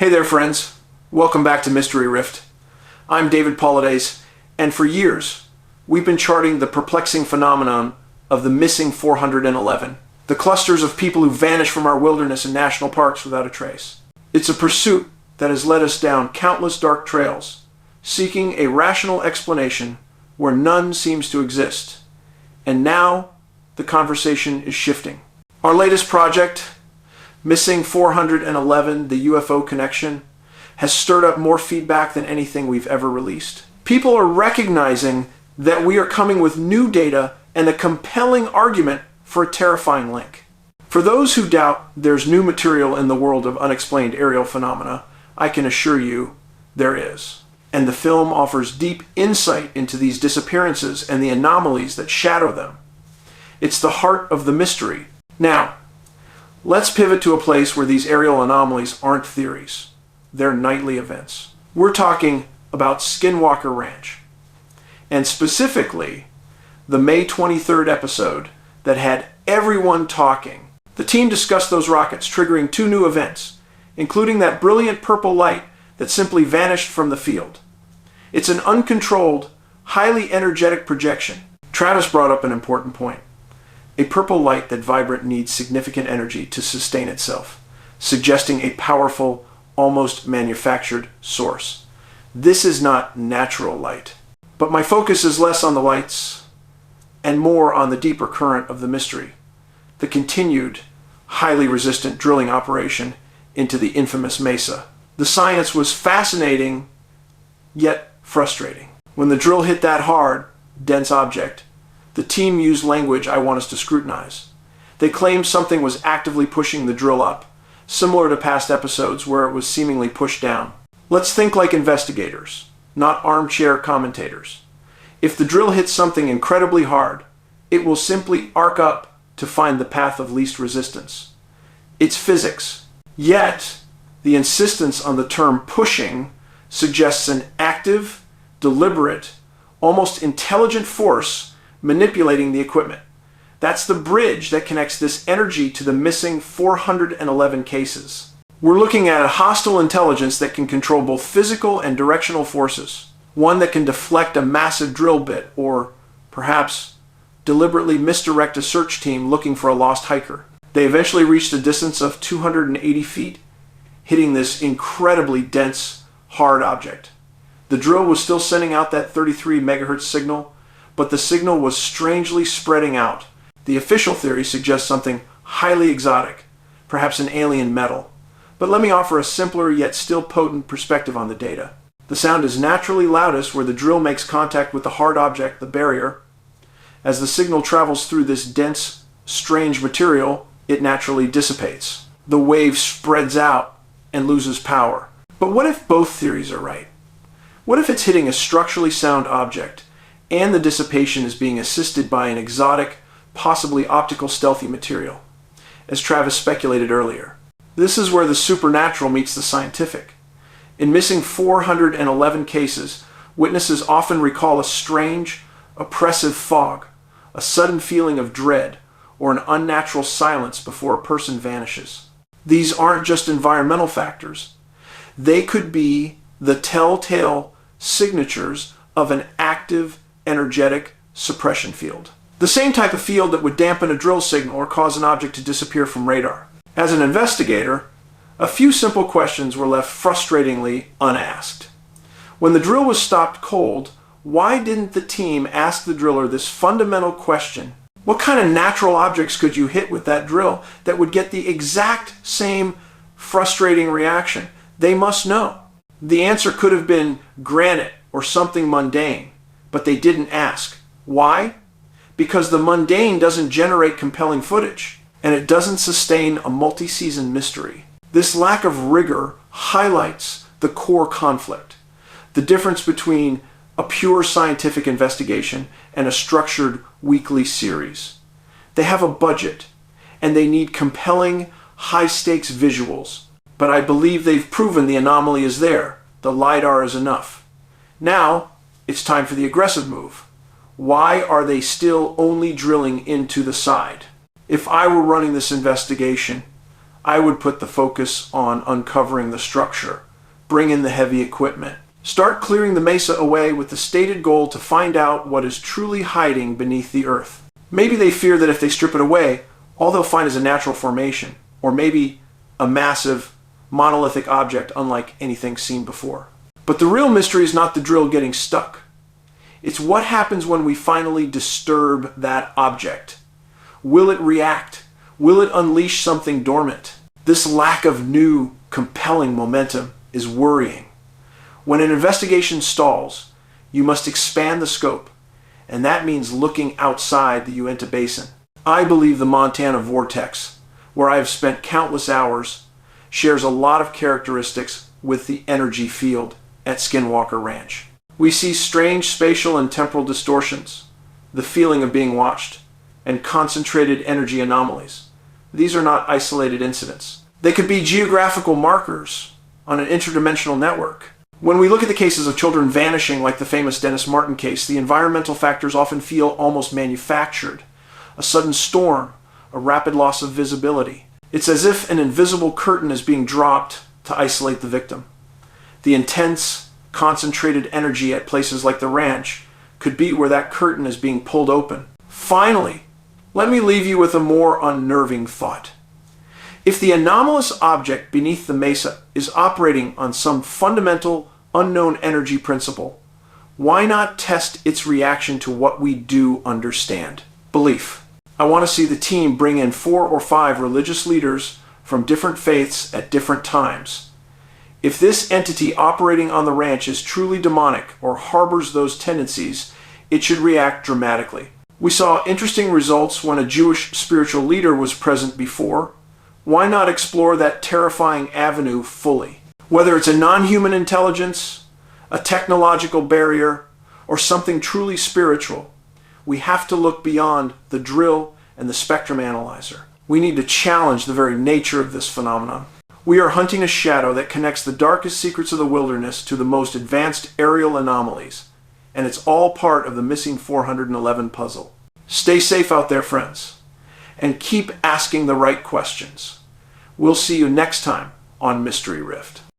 Hey there, friends. Welcome back to Mystery Rift. I'm David Paulides, and for years, we've been charting the perplexing phenomenon of the missing 411, the clusters of people who vanish from our wilderness and national parks without a trace. It's a pursuit that has led us down countless dark trails, seeking a rational explanation where none seems to exist. And now, the conversation is shifting. Our latest project, Missing 411, the UFO Connection, has stirred up more feedback than anything we've ever released. People are recognizing that we are coming with new data and a compelling argument for a terrifying link. For those who doubt there's new material in the world of unexplained aerial phenomena, I can assure you there is. And the film offers deep insight into these disappearances and the anomalies that shadow them. It's the heart of the mystery. Now, let's pivot to a place where these aerial anomalies aren't theories. They're nightly events. We're talking about Skinwalker Ranch, and specifically the May 23rd episode that had everyone talking. The team discussed those rockets, triggering two new events, including that brilliant purple light that simply vanished from the field. It's an uncontrolled, highly energetic projection. Travis brought up an important point. A purple light that vibrant needs significant energy to sustain itself, suggesting a powerful, almost manufactured source. This is not natural light. But my focus is less on the lights and more on the deeper current of the mystery, the continued, highly resistant drilling operation into the infamous mesa. The science was fascinating, yet frustrating. When the drill hit that hard, dense object, the team used language I want us to scrutinize. They claimed something was actively pushing the drill up, similar to past episodes where it was seemingly pushed down. Let's think like investigators, not armchair commentators. If the drill hits something incredibly hard, it will simply arc up to find the path of least resistance. It's physics. Yet, the insistence on the term pushing suggests an active, deliberate, almost intelligent force manipulating the equipment. That's the bridge that connects this energy to the missing 411 cases. We're looking at a hostile intelligence that can control both physical and directional forces. One that can deflect a massive drill bit or, perhaps, deliberately misdirect a search team looking for a lost hiker. They eventually reached a distance of 280 feet, hitting this incredibly dense, hard object. The drill was still sending out that 33 megahertz signal, but the signal was strangely spreading out. The official theory suggests something highly exotic, perhaps an alien metal. But let me offer a simpler yet still potent perspective on the data. The sound is naturally loudest where the drill makes contact with the hard object, the barrier. As the signal travels through this dense, strange material, it naturally dissipates. The wave spreads out and loses power. But what if both theories are right? What if it's hitting a structurally sound object, and the dissipation is being assisted by an exotic, possibly optical stealthy material, as Travis speculated earlier? This is where the supernatural meets the scientific. In missing 411 cases, witnesses often recall a strange, oppressive fog, a sudden feeling of dread, or an unnatural silence before a person vanishes. These aren't just environmental factors. They could be the telltale signatures of an active, energetic suppression field. The same type of field that would dampen a drill signal or cause an object to disappear from radar. As an investigator, a few simple questions were left frustratingly unasked. When the drill was stopped cold, why didn't the team ask the driller this fundamental question? What kind of natural objects could you hit with that drill that would get the exact same frustrating reaction? They must know. The answer could have been granite or something mundane, but they didn't ask. Why? Because the mundane doesn't generate compelling footage, and it doesn't sustain a multi-season mystery. This lack of rigor highlights the core conflict, the difference between a pure scientific investigation and a structured weekly series. They have a budget, and they need compelling, high-stakes visuals. But I believe they've proven the anomaly is there. The LiDAR is enough. Now, it's time for the aggressive move. Why are they still only drilling into the side? If I were running this investigation, I would put the focus on uncovering the structure, bring in the heavy equipment, start clearing the mesa away with the stated goal to find out what is truly hiding beneath the earth. Maybe they fear that if they strip it away, all they'll find is a natural formation, or maybe a massive, monolithic object unlike anything seen before. But the real mystery is not the drill getting stuck. It's what happens when we finally disturb that object. Will it react? Will it unleash something dormant? This lack of new, compelling momentum is worrying. When an investigation stalls, you must expand the scope, and that means looking outside the Uinta Basin. I believe the Montana Vortex, where I have spent countless hours, shares a lot of characteristics with the energy field at Skinwalker Ranch. We see strange spatial and temporal distortions, the feeling of being watched, and concentrated energy anomalies. These are not isolated incidents. They could be geographical markers on an interdimensional network. When we look at the cases of children vanishing, like the famous Dennis Martin case, the environmental factors often feel almost manufactured. A sudden storm, a rapid loss of visibility. It's as if an invisible curtain is being dropped to isolate the victim. The intense, concentrated energy at places like the ranch could be where that curtain is being pulled open. Finally, let me leave you with a more unnerving thought. If the anomalous object beneath the mesa is operating on some fundamental, unknown energy principle, why not test its reaction to what we do understand? Belief. I want to see the team bring in 4 or 5 religious leaders from different faiths at different times. If this entity operating on the ranch is truly demonic or harbors those tendencies, it should react dramatically. We saw interesting results when a Jewish spiritual leader was present before. Why not explore that terrifying avenue fully? Whether it's a non-human intelligence, a technological barrier, or something truly spiritual, we have to look beyond the drill and the spectrum analyzer. We need to challenge the very nature of this phenomenon. We are hunting a shadow that connects the darkest secrets of the wilderness to the most advanced aerial anomalies, and it's all part of the missing 411 puzzle. Stay safe out there, friends, and keep asking the right questions. We'll see you next time on Mystery Rift.